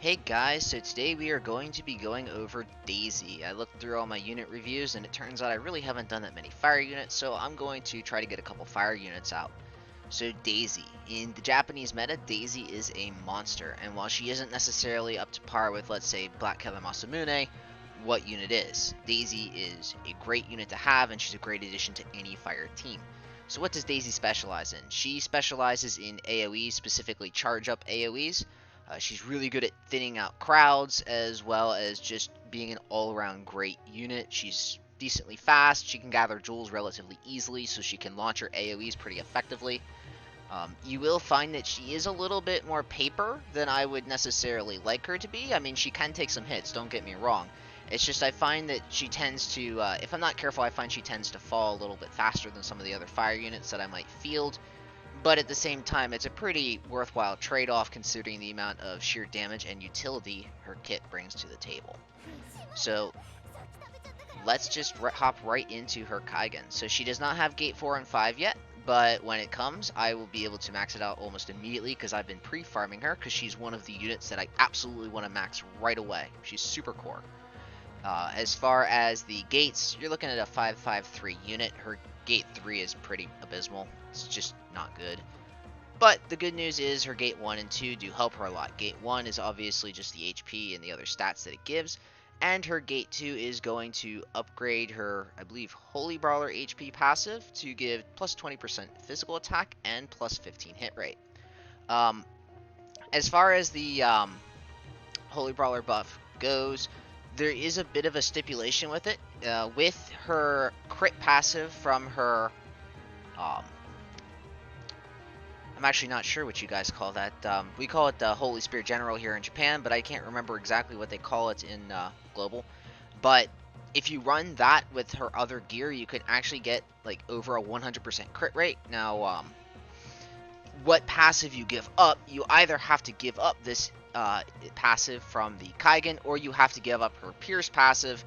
Hey guys, so today we are going to be going over Daisy. I looked through all my unit reviews and it turns out I really haven't done that many fire units, so I'm going to try to get a couple fire units out. So Daisy. In the Japanese meta, Daisy is a monster, and while she isn't necessarily up to par with, let's say, Black Killer Masamune, what unit is? Daisy is a great unit to have, and she's a great addition to any fire team. So what does Daisy specialize in? She specializes in AoEs, specifically charge up AoEs. She's really good at thinning out crowds, as well as just being an all-around great unit. She's decently fast, she can gather jewels relatively easily, so she can launch her AoEs pretty effectively. You will find that she is a little bit more paper than I would necessarily like her to be. I mean, she can take some hits, don't get me wrong. It's just I find that she tends to, if I'm not careful, I find she tends to fall a little bit faster than some of the other fire units that I might field. But at the same time, it's a pretty worthwhile trade-off considering the amount of sheer damage and utility her kit brings to the table. So let's just hop right into her Kaigan. So she does not have Gate 4 and 5 yet, but when it comes, I will be able to max it out almost immediately because I've been pre-farming her because she's one of the units that I absolutely want to max right away. She's super core. As far as the gates, you're looking at a 5-5-3 unit. Her Gate 3 is pretty abysmal. It's just not good. But the good news is her Gate 1 and 2 do help her a lot. Gate 1 is obviously just the HP and the other stats that it gives. And her Gate 2 is going to upgrade her, I believe, Holy Brawler HP passive to give plus 20% physical attack and plus 15 hit rate. As far as the Holy Brawler buff goes, there is a bit of a stipulation with it. With her crit passive from her... I'm actually not sure what you guys call that. We call it the Holy Spear General here in Japan, but I can't remember exactly what they call it in Global. But if you run that with her other gear, you can actually get like over a 100% crit rate. Now, what passive you give up, you either have to give up this passive from the Kaigan, or you have to give up her Pierce passive.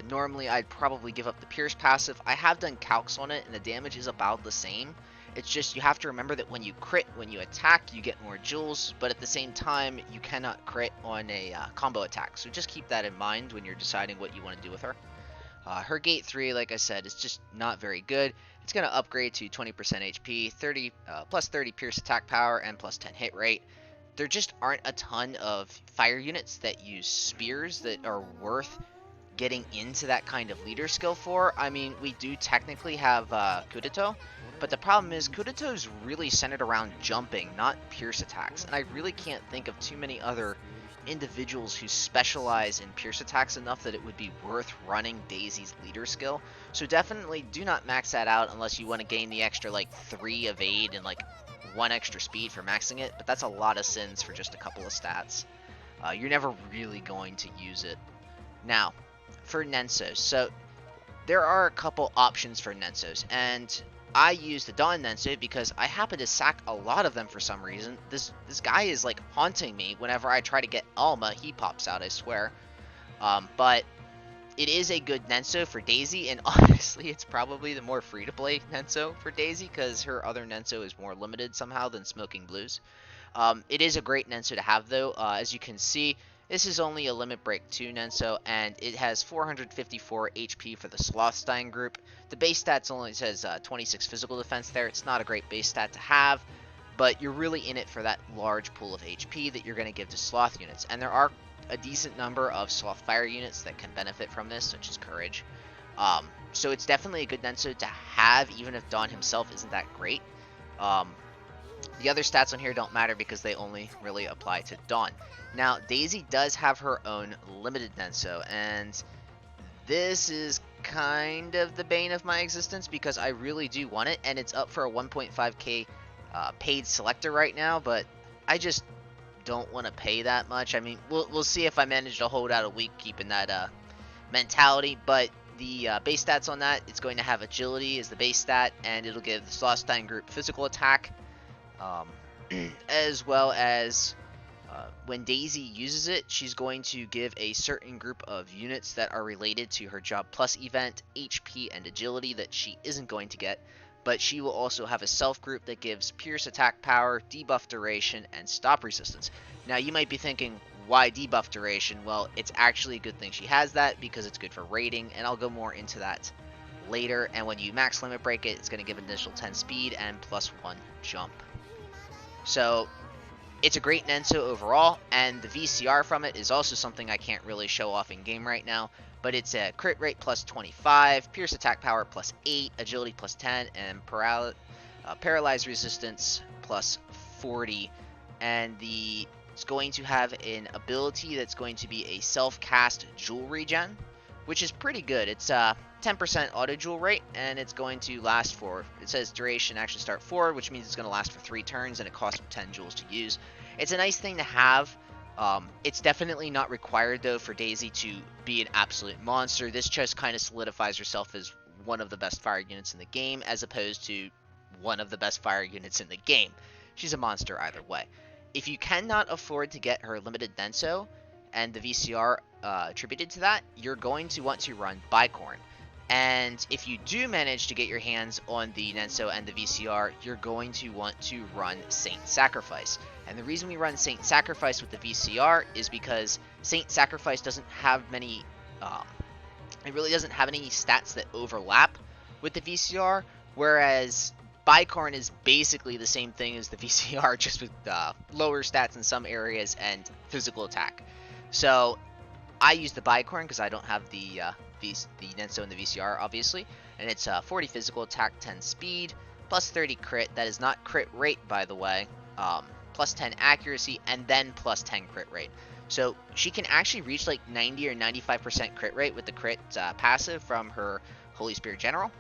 Normally, I'd probably give up the Pierce passive. I have done calcs on it, and the damage is about the same. It's just you have to remember that when you crit, when you attack, you get more jewels, but at the same time, you cannot crit on a combo attack. So just keep that in mind when you're deciding what you want to do with her. Her Gate 3, like I said, is just not very good. It's going to upgrade to 20% HP, plus 30 Pierce attack power, and plus 10 hit rate. There just aren't a ton of fire units that use spears that are worth getting into that kind of leader skill for. I mean, we do technically have Kudito, but the problem is Kudito's really centered around jumping, not pierce attacks, and I really can't think of too many other individuals who specialize in pierce attacks enough that it would be worth running Daisy's leader skill. So definitely do not max that out unless you want to gain the extra like 3 evade and like 1 extra speed for maxing it, but that's a lot of sins for just a couple of stats. You're never really going to use it. Now, for Nensos, so there are a couple options for Nensos, and I use the Dawn Nenso because I happen to sack a lot of them for some reason. This guy is like haunting me whenever I try to get Alma. He pops out, I swear. But it is a good Nenso for Daisy, and honestly, it's probably the more free-to-play Nenso for Daisy because her other Nenso is more limited somehow than Smoking Blues. It is a great Nenso to have, though. As you can see, this is only a Limit Break 2 Nenso, and it has 454 HP for the Slothstein group. The base stats only says 26 physical defense there. It's not a great base stat to have, but you're really in it for that large pool of HP that you're going to give to Sloth units. And there are a decent number of Sloth Fire units that can benefit from this, such as Courage. So it's definitely a good Nenso to have, even if Dawn himself isn't that great. The other stats on here don't matter because they only really apply to Dawn. Now, Daisy does have her own limited Nenso, and this is kind of the bane of my existence because I really do want it, and it's up for a 1.5k paid selector right now, but I just don't want to pay that much. I mean, we'll see if I manage to hold out a week keeping that mentality, but the base stats on that, it's going to have agility as the base stat, and it'll give the Slothstein group physical attack, as well as when Daisy uses it, she's going to give a certain group of units that are related to her Job Plus event, HP, and agility that she isn't going to get, but she will also have a self group that gives pierce attack power, debuff duration, and stop resistance. Now you might be thinking, Why debuff duration? Well, it's actually a good thing she has that because it's good for rating, and I'll go more into that later. And when you max limit break it, it's going to give an additional 10 speed and +1 jump. So it's a great Nenso overall, and the VCR from it is also something I can't really show off in game right now, but it's a crit rate +25, pierce attack power +8, agility +10, and paralyze resistance +40. And it's going to have an ability that's going to be a self-cast jewel regen, which is pretty good. It's 10% auto jewel rate, and it's going to last for, it says duration actually start forward, which means it's going to last for 3 turns, and it costs 10 jewels to use. It's a nice thing to have. It's definitely not required, though, for Daisy to be an absolute monster. This just kind of solidifies herself as one of the best fire units in the game, as opposed to one of the best fire units in the game. She's a monster either way. If you cannot afford to get her limited Denso, and the VCR attributed to that, you're going to want to run Bicorn. And if you do manage to get your hands on the Nenso and the VCR, you're going to want to run Saint Sacrifice. And the reason we run Saint Sacrifice with the VCR is because Saint Sacrifice doesn't have many, it really doesn't have any stats that overlap with the VCR, whereas Bicorn is basically the same thing as the VCR, just with lower stats in some areas and physical attack. So I use the Bicorn because I don't have the Nenso and the VCR, obviously, and it's 40 physical attack, 10 speed, +30 crit. That is not crit rate, by the way. +10 accuracy, and then +10 crit rate. So she can actually reach like 90 or 95% crit rate with the crit passive from her Holy Spirit General.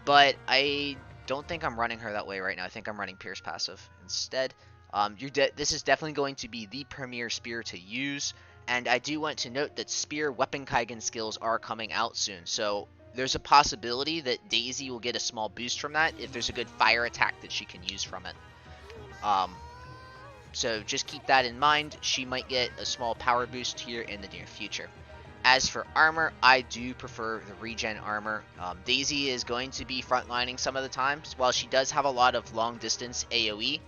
But I don't think I'm running her that way right now. I think I'm running Pierce passive instead. This is definitely going to be the premier spear to use. And I do want to note that Spear Weapon Kaigan skills are coming out soon, so there's a possibility that Daisy will get a small boost from that if there's a good fire attack that she can use from it. So just keep that in mind. She might get a small power boost here in the near future. As for armor, I do prefer the regen armor. Daisy is going to be frontlining some of the times. While she does have a lot of long distance AoE,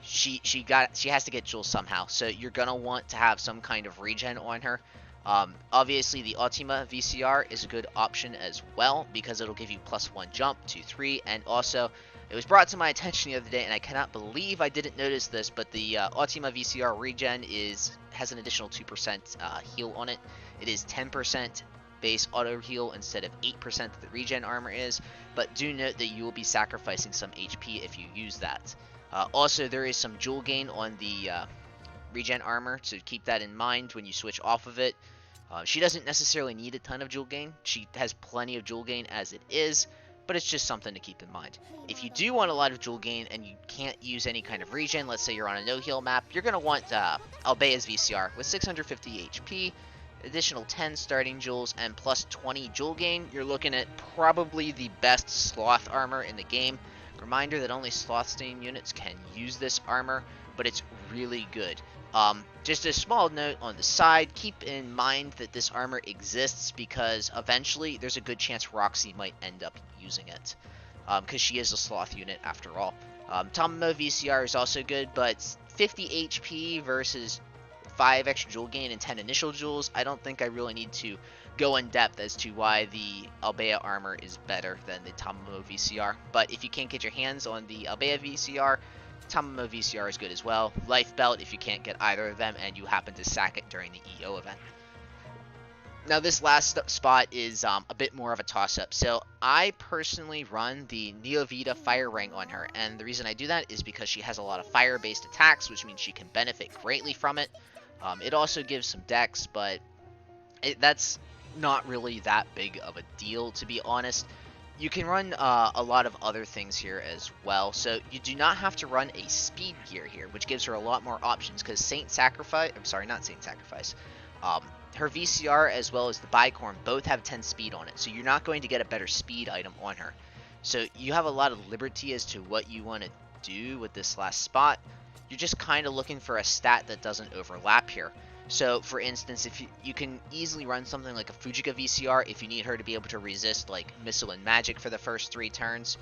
she has to get jewels somehow, so you're gonna want to have some kind of regen on her. Obviously the Ultima VCR is a good option as well because it'll give you +1 jump, 2, 3, and also it was brought to my attention the other day, and I cannot believe I didn't notice this, but the Ultima VCR regen has an additional 2% heal on it. It is 10% base auto heal instead of 8% that the regen armor is, but do note that you will be sacrificing some HP if you use that. Also, there is some jewel gain on the regen armor, so keep that in mind when you switch off of it. She doesn't necessarily need a ton of jewel gain. She has plenty of jewel gain as it is, but it's just something to keep in mind. If you do want a lot of jewel gain and you can't use any kind of regen, let's say you're on a no-heal map, you're going to want Albea's VCR with 650 HP, additional 10 starting jewels, and +20 jewel gain. You're looking at probably the best Sloth armor in the game. Reminder that only Slothstein units can use this armor, but it's really good. Just a small note on the side, keep in mind that this armor exists because eventually there's a good chance Roxy might end up using it, because she is a Sloth unit after all. Tamamo VCR is also good, but 50 HP versus 5 extra jewel gain and 10 initial jewels, I don't think I really need to go in depth as to why the Albea armor is better than the Tamamo VCR. But if you can't get your hands on the Albea VCR, Tamamo VCR is good as well. Life Belt if you can't get either of them and you happen to sack it during the EO event. Now this last spot is a bit more of a toss-up. So I personally run the Neovita Fire Ring on her, and the reason I do that is because she has a lot of fire-based attacks, which means she can benefit greatly from it. It also gives some dex, but that's not really that big of a deal, to be honest. You can run a lot of other things here as well, so you do not have to run a speed gear here, which gives her a lot more options, because her VCR as well as the Bicorn both have 10 speed on it, so you're not going to get a better speed item on her. So you have a lot of liberty as to what you want to do with this last spot. You're just kind of looking for a stat that doesn't overlap here. So, for instance, if you can easily run something like a Fujika VCR if you need her to be able to resist like Missile and Magic for the first 3 turns.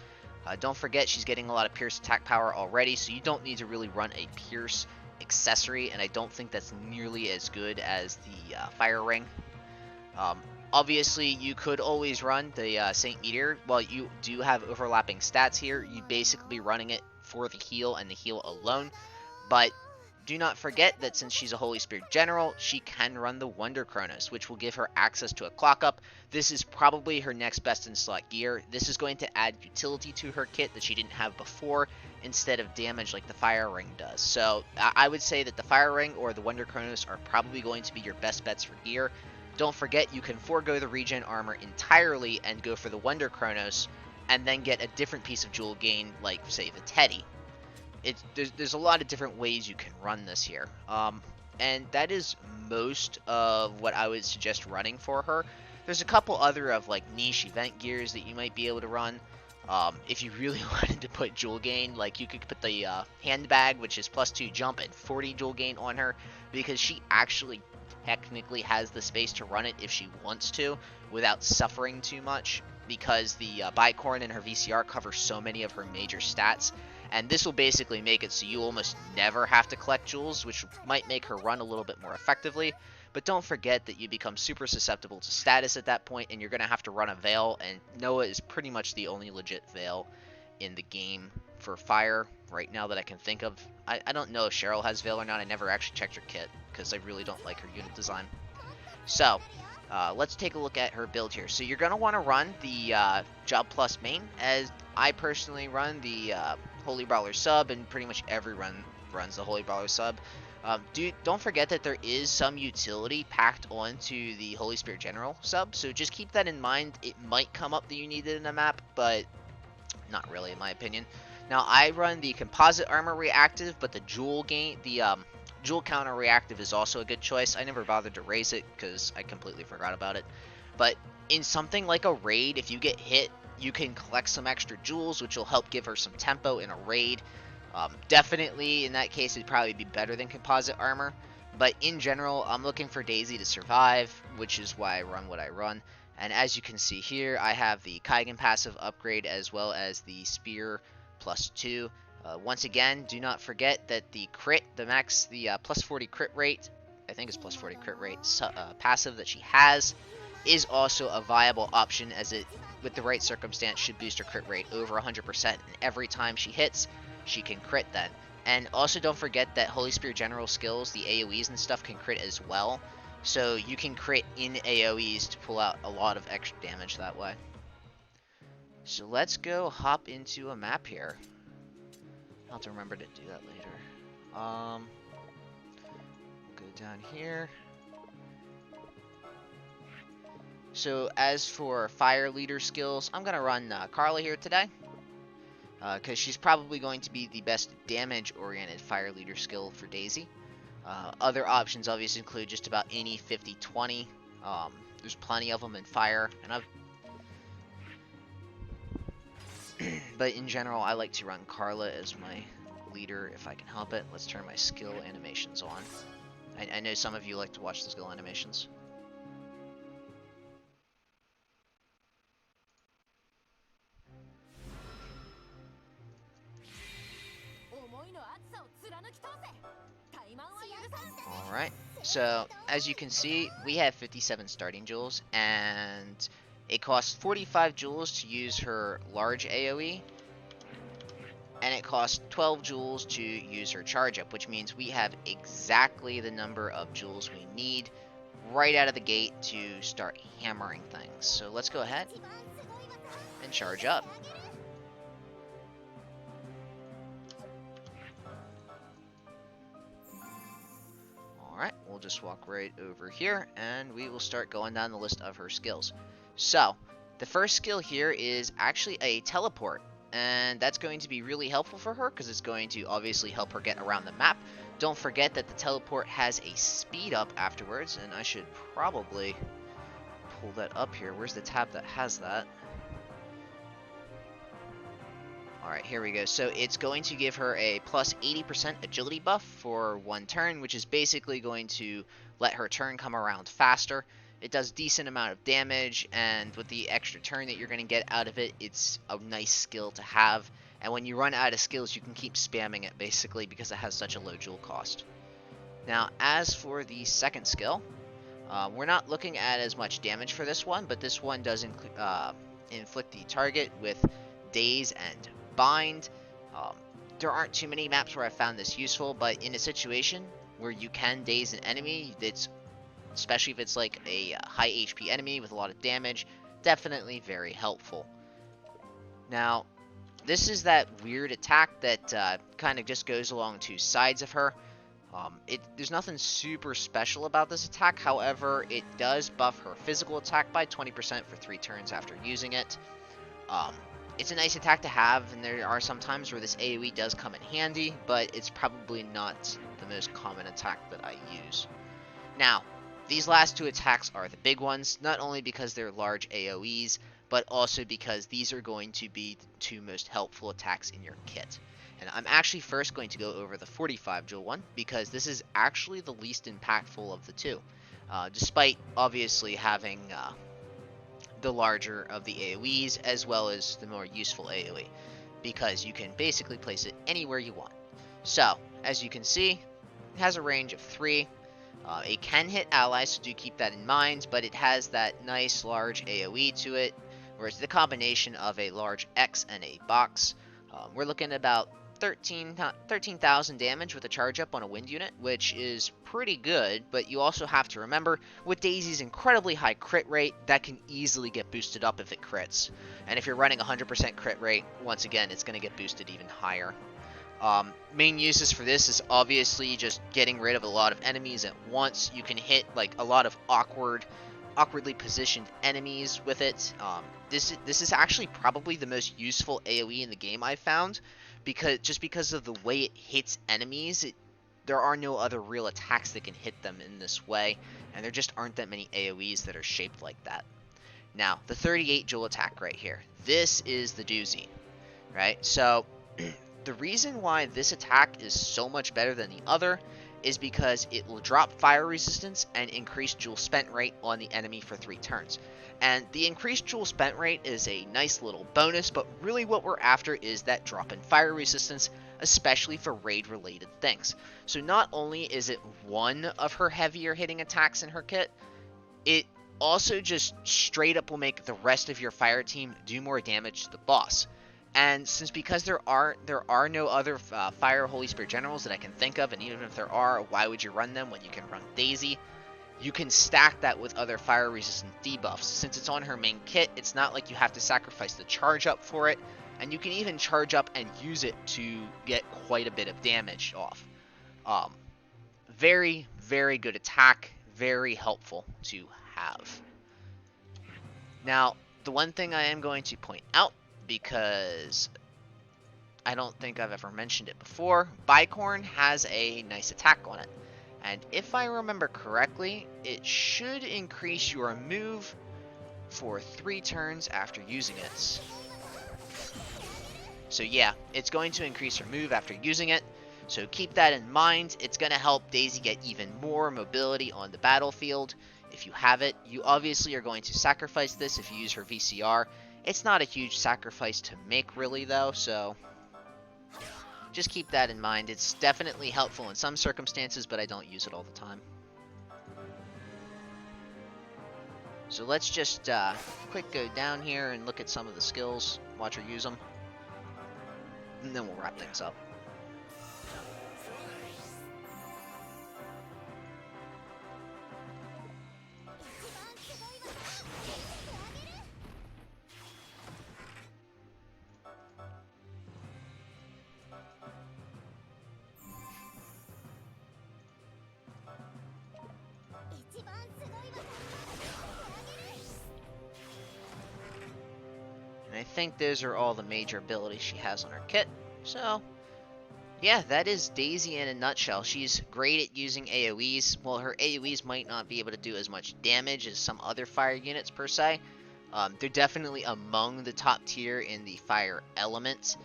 Don't forget she's getting a lot of Pierce attack power already, so you don't need to really run a Pierce accessory, and I don't think that's nearly as good as the Fire Ring. Um, Obviously, you could always run the Saint Meteor. While you do have overlapping stats here, you'd basically be running it for the heal and the heal alone. But do not forget that since she's a Holy Spirit General, she can run the Wonder Chronos, which will give her access to a clock up. This is probably her next best in slot gear. This is going to add utility to her kit that she didn't have before, instead of damage like the Fire Ring does. So I would say that the Fire Ring or the Wonder Chronos are probably going to be your best bets for gear. Don't forget, you can forego the regen armor entirely and go for the Wonder Chronos, and then get a different piece of jewel gain, like, say, the Teddy. There's a lot of different ways you can run this here. And that is most of what I would suggest running for her. There's a couple other of like niche event gears that you might be able to run. If you really wanted to put jewel gain, like you could put the handbag, which is +2 jump and 40 jewel gain on her, because she actually technically has the space to run it if she wants to without suffering too much, because the bicorn and her VCR cover so many of her major stats. And this will basically make it so you almost never have to collect jewels, which might make her run a little bit more effectively. But don't forget that you become super susceptible to status at that point, and you're going to have to run a Veil, and Noah is pretty much the only legit Veil in the game for fire right now that I can think of. I don't know if Cheryl has Veil or not. I never actually checked her kit, because I really don't like her unit design. So, let's take a look at her build here. So you're going to want to run the Job Plus main, as I personally run the Holy Brawler sub, and pretty much everyone runs the Holy Brawler sub. Don't forget that there is some utility packed onto the Holy Spirit General sub, so just keep that in mind. It might come up that you need it in a map, but not really in my opinion. Now I run the Composite Armor Reactive, but the Jewel Counter Reactive is also a good choice. I never bothered to raise it because I completely forgot about it. But in something like a raid, if you get hit, you can collect some extra jewels, which will help give her some tempo in a raid. Definitely, in that case, it'd probably be better than Composite Armor. But in general, I'm looking for Daisy to survive, which is why I run what I run. And as you can see here, I have the Kaigan passive upgrade as well as the Spear +2. Once again, do not forget that the crit, the +40 crit rate, I think it's +40 crit rate passive that she has, is also a viable option, as it, with the right circumstance, should boost her crit rate over 100%. And every time she hits, she can crit then. And also don't forget that Holy Spirit General skills, the AoEs and stuff, can crit as well. So you can crit in AoEs to pull out a lot of extra damage that way. So let's go hop into a map here. I'll have to remember to do that later. Go down here. So as for fire leader skills, I'm going to run Carla here today, because she's probably going to be the best damage-oriented fire leader skill for Daisy. Other options obviously include just about any 50-20. There's plenty of them in fire, and but in general, I like to run Carla as my leader if I can help it. Let's turn my skill animations on. I know some of you like to watch the skill animations. Alright, so as you can see, we have 57 starting jewels, and it costs 45 jewels to use her large AoE, and it costs 12 jewels to use her charge up, which means we have exactly the number of jewels we need right out of the gate to start hammering things. So let's go ahead and charge up. Alright, we'll just walk right over here, and we will start going down the list of her skills. So, the first skill here is actually a teleport, and that's going to be really helpful for her, because it's going to obviously help her get around the map. Don't forget that the teleport has a speed up afterwards, and I should probably pull that up here. Where's the tab that has that? Alright, here we go. So it's going to give her a plus 80% agility buff for one turn, which is basically going to let her turn come around faster. It does decent amount of damage, and with the extra turn that you're going to get out of it, it's a nice skill to have. And when you run out of skills, you can keep spamming it basically because it has such a low jewel cost. Now, as for the second skill, we're not looking at as much damage for this one, but this one does inflict the target with Daze and Bind. Um, there aren't too many maps where I found this useful, but in a situation where you can Daze an enemy, it's especially if it's like a high HP enemy with a lot of damage, definitely very helpful. Now, this is that weird attack that kind of just goes along two sides of her. There's nothing super special about this attack, however, it does buff her physical attack by 20% for 3 turns after using it. It's a nice attack to have, and there are some times where this AoE does come in handy, but it's probably not the most common attack that I use. Now, these last 2 attacks are the big ones, not only because they're large AoEs, but also because these are going to be the 2 most helpful attacks in your kit. And I'm actually first going to go over the 45 jewel one, because this is actually the least impactful of the 2. Despite obviously having the larger of the AoEs, as well as the more useful AoE, because you can basically place it anywhere you want. So, as you can see, it has a range of 3. It can hit allies, so do keep that in mind, but it has that nice large AoE to it, whereas the combination of a large X and a box, we're looking at about 13,000 damage with a charge up on a wind unit, which is pretty good, but you also have to remember, with Daisy's incredibly high crit rate, that can easily get boosted up if it crits. And if you're running 100% crit rate, once again, it's going to get boosted even higher. Main uses for this is obviously just getting rid of a lot of enemies at once. You can hit like a lot of awkwardly positioned enemies with it. This is actually probably the most useful AoE in the game I've found, because of the way it hits enemies. There are no other real attacks that can hit them in this way, and there just aren't that many AoEs that are shaped like that. Now, the 38 jewel attack right here. This is the doozy, right? So, the reason why this attack is so much better than the other is because it will drop fire resistance and increase jewel spent rate on the enemy for 3 turns. And the increased jewel spent rate is a nice little bonus, but really what we're after is that drop in fire resistance, especially for raid related things. So not only is it one of her heavier hitting attacks in her kit, it also just straight up will make the rest of your fire team do more damage to the boss. And because there are no other Fire Holy Spirit Generals that I can think of, and even if there are, why would you run them when you can run Daisy? You can stack that with other fire resistant debuffs. Since it's on her main kit, it's not like you have to sacrifice the charge up for it, and you can even charge up and use it to get quite a bit of damage off. Very, very good attack, very helpful to have. Now, the one thing I am going to point out, because I don't think I've ever mentioned it before, Bicorn has a nice attack on it. And if I remember correctly, it should increase your move for 3 turns after using it. So yeah, it's going to increase her move after using it. So keep that in mind. It's going to help Daisy get even more mobility on the battlefield. If you have it, you obviously are going to sacrifice this if you use her VCR. It's not a huge sacrifice to make really though, so just keep that in mind. It's definitely helpful in some circumstances, but I don't use it all the time. So let's just quick go down here and look at some of the skills, watch her use them, and then we'll wrap things up. And I think those are all the major abilities she has on her kit. So, yeah, that is Daisy in a nutshell. She's great at using AoEs. While her AoEs might not be able to do as much damage as some other fire units per se, they're definitely among the top tier in the fire element,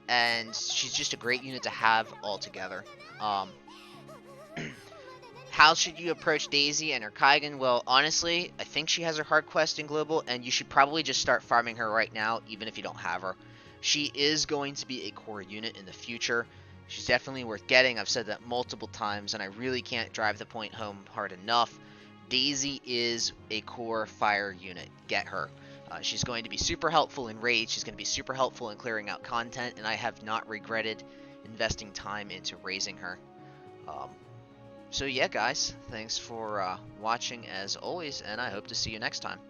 and she's just a great unit to have altogether. How should you approach Daisy and her Kaigan? Well, honestly, I think she has her hard quest in Global, and you should probably just start farming her right now, even if you don't have her. She is going to be a core unit in the future. She's definitely worth getting. I've said that multiple times, and I really can't drive the point home hard enough. Daisy is a core fire unit. Get her. She's going to be super helpful in raids. She's going to be super helpful in clearing out content, and I have not regretted investing time into raising her. Um, so yeah, guys, thanks for watching as always, and I hope to see you next time.